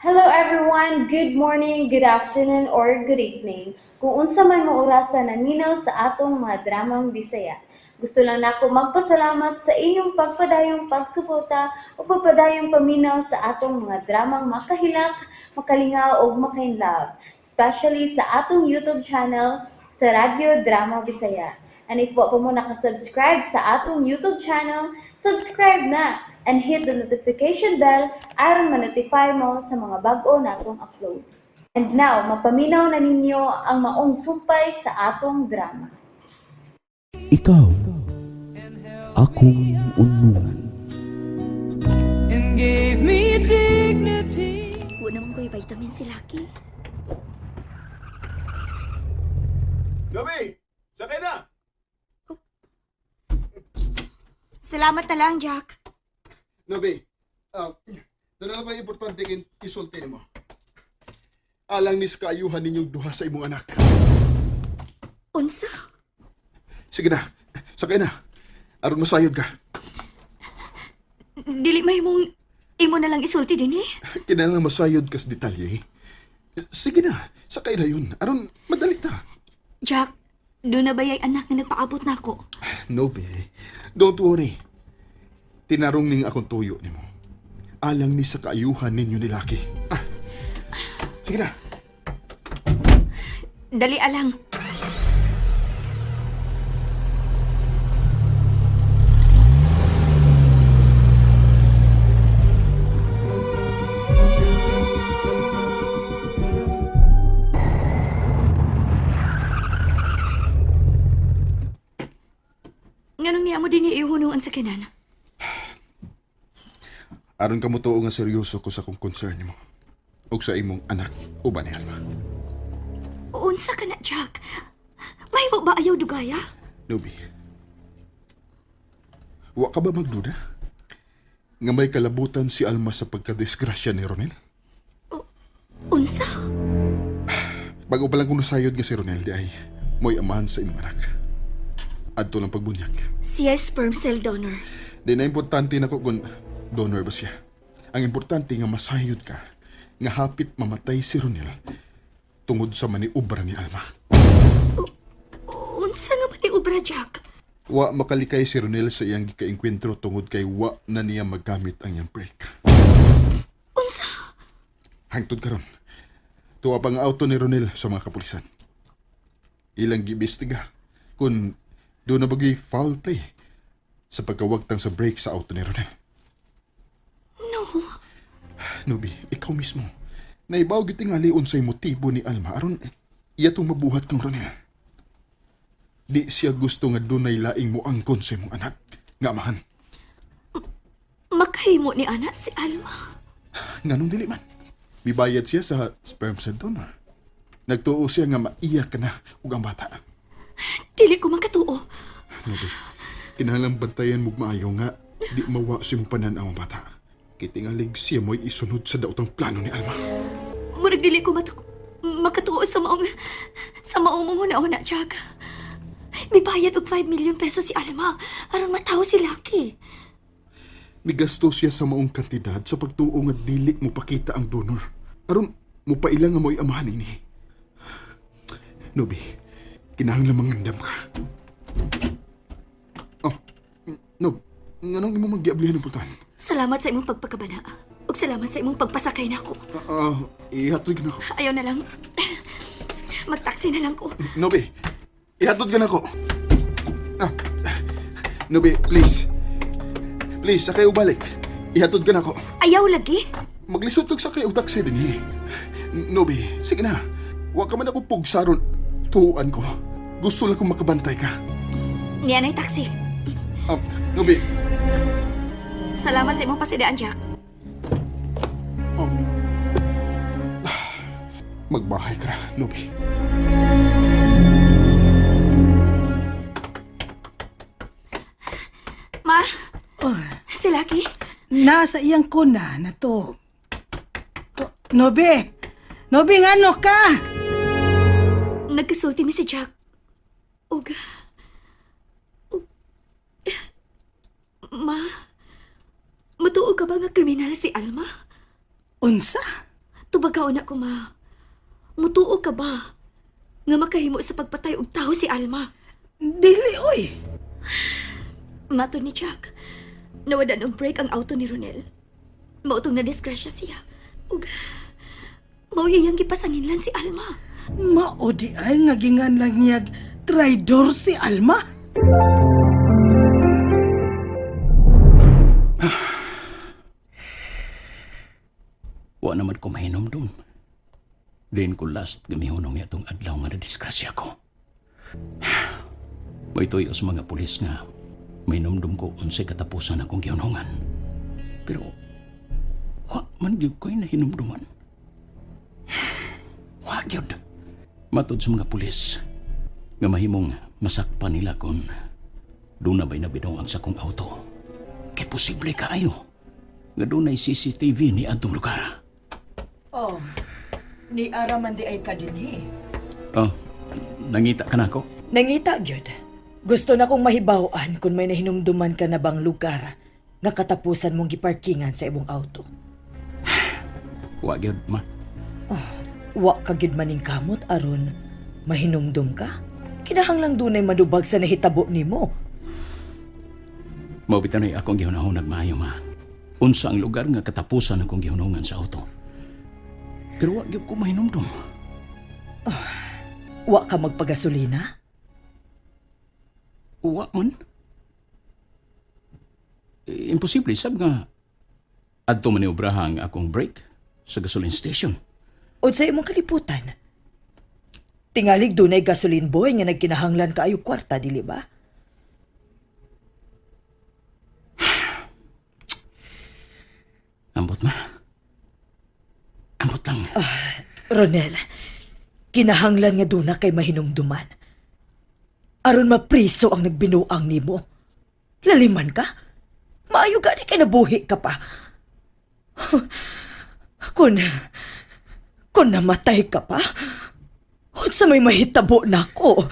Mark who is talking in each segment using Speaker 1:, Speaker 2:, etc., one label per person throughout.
Speaker 1: Hello everyone, good morning, good afternoon, or good evening. Kung unsa man mo orasan naminaw sa atong mga dramang Bisaya. Gusto lang nako magpasalamat sa inyong pagpadayong pagsuporta o pagpadayong paminaw sa atong mga dramang makahilak, makalingaw o makainlove, especially sa atong YouTube channel sa Radyo Drama Bisaya. And if wa pa mo nakasubscribe sa atong YouTube channel, subscribe na and hit the notification bell aron ma-notify mo sa mga bag-o natong uploads. And now, mapaminaw na ninyo ang maong sumpay sa atong drama.
Speaker 2: Ikaw, akong unungan.
Speaker 3: And gave me dignity.
Speaker 4: Wala naman ko'y vitamin si Lucky.
Speaker 5: Gabi! Sakay na!
Speaker 4: Salamat na lang, Jack.
Speaker 5: Gabi, doon na lang kayo importante isulti mo. Alang ni sa kaayuhan ninyong duha sa imong anak.
Speaker 4: Unsa?
Speaker 5: Sige na, sakay na. Aron masayod ka.
Speaker 4: Dili may mong imo na lang isulti din eh.
Speaker 5: Kinailangan masayod ka sa detalye. Sige na, sakay na yun. Aron madali ta.
Speaker 4: Jack, doon na ba yung anak na nagpaabot na ako?
Speaker 5: No, be. Don't worry. Tinarong ning akong tuyo ni mo. Alang ni sa kaayuhan ninyo ni Lucky. Sige na.
Speaker 4: Dali alang. Nganong niya mo din iihunungan sa kinan?
Speaker 5: Aron ka mo tuo nga seryoso ko sa kong concern ni mo. O sa imong anak, uban ni Alma.
Speaker 4: Unsa ka na, Jack? May mo ba ayaw dugaya?
Speaker 5: Nubi, wa ka ba magduda? Nga may kalabutan si Alma sa pagkadisgrasya ni Ronel?
Speaker 4: Unsa?
Speaker 5: Bago pa lang kung nasayod nga si Ronel di ay mo'y amahan sa imong anak. Adto lang pagbunyag.
Speaker 4: Siya sperm cell donor.
Speaker 5: Di na importante na ko kung donor ba siya. Ang importante nga masayod ka nga hapit mamatay si Ronel tungod sa maniubra ni Alma.
Speaker 4: Unsa nga man ubra, Jack?
Speaker 5: Wa makalikay si Ronel sa iyang gikainkwentro tungod kay wa na niya maggamit ang iyang break.
Speaker 4: Unsa?
Speaker 5: Hangtod karon. Tuwa pang auto ni Ronel sa mga kapulisan. Ilang gibistiga kung doon na bagay foul play sa pagkawagtang sa brake sa auto ni Ronel.
Speaker 4: No.
Speaker 5: Nubi, ikaw mismo. Naibaw gitingali unsay motibo ni Alma aron iya tong mabuhat kang Ronel. Di siya gusto nga dunay laing mo angkon sa imong anak. Nga amahan.
Speaker 4: Makahimo ni anak si Alma.
Speaker 5: Nganong dili man. Bibayad siya sa sperm cell donor. Nagtuo siya nga maiyak ka na ug ang bata.
Speaker 4: Dili ko makatuo.
Speaker 5: Nubi, kinahanglang bantayan mo maayo nga di mawa si mong panan ang bata. Kitingalig siya mo'y isunod sa daotang plano ni Alma.
Speaker 4: Murag dili ko makatuo sa maong muna Jack. May bayad og 5 million pesos si Alma aron matawo si Lucky.
Speaker 5: Migasto siya sa maong kantidad sa pagtuo nga dili mo pakita ang donor. Aron mo pailang nga mo'y amahan ini. Nubi, kinahanglang mangandam ka. Oh, Nob, nganong imo maggiablihan ng pultan?
Speaker 4: Salamat sa imong pagpakabana. Ug salamat sa imong pagpasakay nako.
Speaker 5: Ihatod ka na ko.
Speaker 4: Ayaw na lang. Magtaksi na lang ko.
Speaker 5: Nobi, ihatod ka na ko. Nobi, please. Please, sakay ubalik. Ihatod ka na ko.
Speaker 4: Ayaw lagi.
Speaker 5: Maglisod og sakay og taksi din eh. Nobi, sige na. Wa ka man ako pugsaron. Tuuan ko. Gusto lang kong makabantay ka.
Speaker 4: Niyan ay taksi.
Speaker 5: Nobi.
Speaker 4: Salamat sa imong pasidaan, Jack.
Speaker 5: Magbahay ka na, Nobi.
Speaker 4: Ma, si Lucky?
Speaker 6: Nasa iyang kuna na to. Nobe! Nobe, ngano ka?
Speaker 4: Nagkasulti mi si Jack. Ug... Ma, matuo ka ba nga kriminal si Alma?
Speaker 6: Unsa?
Speaker 4: Tubagaw na ko, ma. Mutuo ka ba? Nga makahimo sa pagpatay og tao si Alma.
Speaker 6: Dili, oy.
Speaker 4: Mato ni Jack, nawadan og break ang auto ni Ronel. Mautong na disgrasya siya. Ug mauyayang gipasanginlan si Alma.
Speaker 6: Mao di ay ngagingan lang niyag traidor si Alma.
Speaker 2: Wa naman ko mahinomdom. Din ko last gamihunong niya itong adlaw nga na-disgrasya ko. Maytoy sa mga pulis nga mahinomdom ko unsay katapusan akong gihunongan. Pero wa man gyud ko'y nahinomduman. Wa gyud. Matod sa mga pulis nga mahimong masakpan nila kung doon na ba'y nabinong ang sakong auto. Kay posible kaayo nga doon ay CCTV ni atong lugar.
Speaker 7: Oh, ni Araman di ay kadinhi.
Speaker 2: Oh, nangita ka na ako?
Speaker 7: Nangita gyud. Gusto na kong mahibawaan kung may nahinumduman ka na bang lugar nga katapusan mong giparkingan sa imong auto.
Speaker 2: Wa gyud ma.
Speaker 7: Wa ka gyud maning kamot aron mahinumdum ka. Kinahanglang dunay madubag sa nahitabo nimo.
Speaker 2: Mabitan ay akong gihunahunag maayo ma. Unsa ang lugar nga katapusan akong gihunungan sa auto. Pero wa gyud ko mahinumdum.
Speaker 7: Wa ka magpagasolina?
Speaker 2: Wa man. Imposible sab nga adto maniobraha ang akong break sa gasoline station.
Speaker 7: O sa imong kaliputan? Tingalig dunay gasoline boy nga nagkinahanglan kaayo kwarta, dili ba?
Speaker 2: Ambot ma. Ambot lang.
Speaker 7: Ronel, kinahanglan nga duna kay mahinumduman. Aron mapriso ang nagbinuang nimo. Laliman ka? Maayo gani kay nabuhi ka pa. Kung namatay ka pa, unsa may mahitabo nako?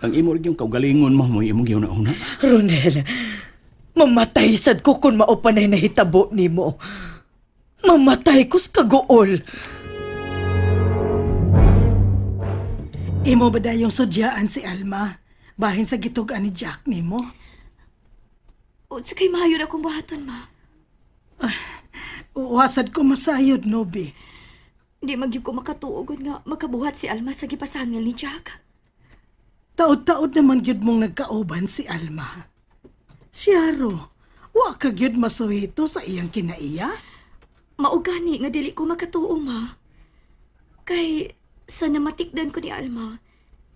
Speaker 2: Ang imo rin yung kaugalingon mo imong gihuna-una.
Speaker 7: Ronel, mamatay sad ko kung maupanay nahitabo nimo. Mamatay ko sa kagool.
Speaker 6: Imo ba dayong sudyaan si Alma? Bahin sa gitugan ni Jack nimo?
Speaker 4: Unsa kay maayo na kong buhaton, ma.
Speaker 6: Wasad ko masayod, Nobi.
Speaker 4: Di magyud ko makatuog nga makabuhat si Alma sa gipasangil ni Jack.
Speaker 6: Taod-taod naman gyud mong nagkauban si Alma. Siyaro, wa ka gyud masuhito sa iyang kinaiya?
Speaker 4: Maugani nga dili ko makatuo, ma. Kay sa namatikdan ko ni Alma,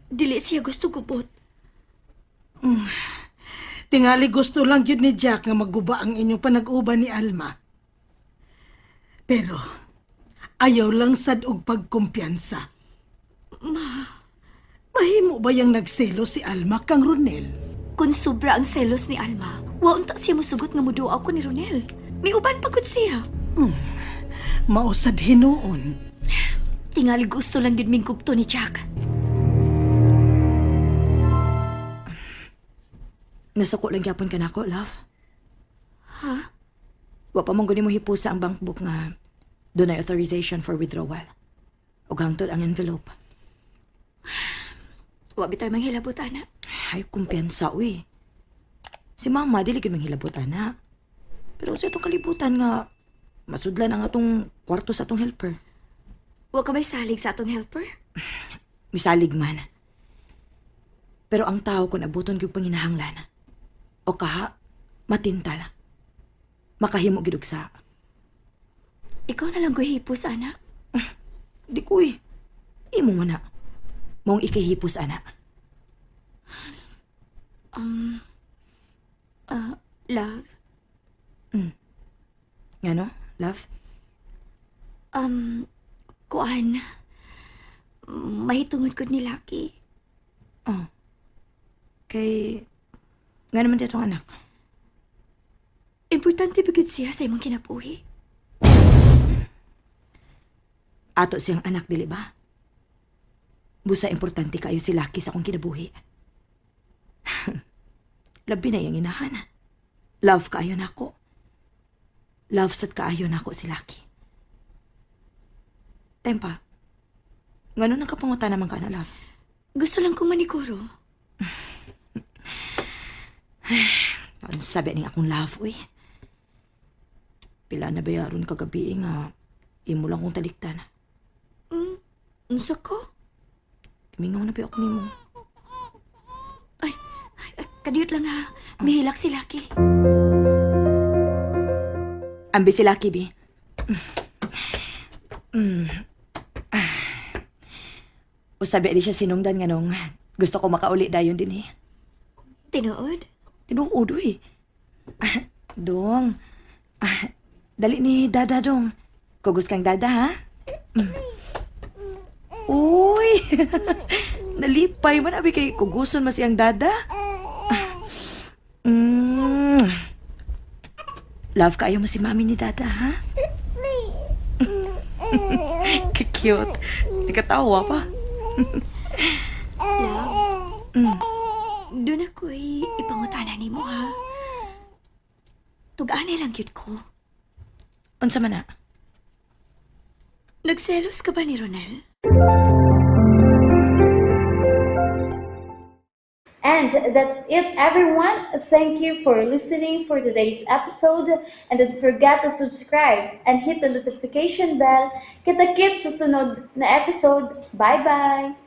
Speaker 4: dili siya gusto gubot.
Speaker 6: Tingali gusto lang gyud ni Jack nga maguba ang inyong panag-uban ni Alma. Pero ayaw lang sad og pagkumpiyansa. Mahimo ba yang nagselo si Alma kang Ronel?
Speaker 4: Kung sobra ang selos ni Alma, wa unta siya mosugot nga muduwa ako ni Ronel. May uban pagod siya.
Speaker 6: Mausad hinuon.
Speaker 4: Tingali gusto lang yun ming kupto ni Jack.
Speaker 7: Nasuko lang gyapon ka nako, love.
Speaker 4: Ha?
Speaker 7: Wa pa mong mo hipusa ang bank book nga dunay authorization for withdrawal. Ug hangtod ang envelope.
Speaker 4: Wa bitaw manghilabot, ana.
Speaker 7: Ay, kumpiyansa, uy. Si mama, dili gyud manghilabot, ana. Pero sa itong kalibutan nga, masudlan ang atong kwarto sa atong helper.
Speaker 4: Wa ka may salig sa atong helper?
Speaker 7: Misalig man. Pero ang tao kung abuton gyud panginahanglan. O kaha, matintal. Makahimo gyud og sa.
Speaker 4: Ikaw na lang ko hipos, ana.
Speaker 7: Di ko eh. Imo man na. Mong ikihipos, ana.
Speaker 4: Love?
Speaker 7: Ngano, love?
Speaker 4: Kuan. Mahitungod ko ni Lucky.
Speaker 7: Oh. Kay... Nga naman dito ang anak.
Speaker 4: Importante bigod siya sa imong kinabuhi.
Speaker 7: Ato siyang anak, dili ba? Busa importante kayo si Lucky sa akong kinabuhi. Labi na yung inahan. Love kayo na ako. Love sad kaayo na ako si Lucky. Tempa, ngano nakapangutan naman ka na, love?
Speaker 4: Gusto lang kong maniguro.
Speaker 7: Ang sabi ni akong love, uy. Pila na bayaron kagabi nga, imo lang kong taliktan.
Speaker 4: Unsa ko?
Speaker 7: Kamingaw na ba ako nimo?
Speaker 4: Ay, kadiyot lang ha. Mihilak si Lucky.
Speaker 7: Ambi si Lucky, bi. O sabi di siya sinungdan nga nung gusto ko makauli dayon din eh.
Speaker 4: Tinuod?
Speaker 7: Tinuod, uy. Dong. Dali ni Dada, dong. Kugos kang Dada, ha? Uy! Nalipay man abi kay kuguson mas iyang Dada. Love kaayo mo si Mami ni Dada, ha? Cute. Ikatawa pa.
Speaker 4: Love? Doon ako'y ipangutana ni mo, ha? Tugaan lang cute ko.
Speaker 7: Unsa man na?
Speaker 4: Nagselos ka ba ni Ronel?
Speaker 1: And that's it, everyone. Thank you for listening for today's episode. And don't forget to subscribe and hit the notification bell. Kita-kits sa sunod na episode. Bye-bye!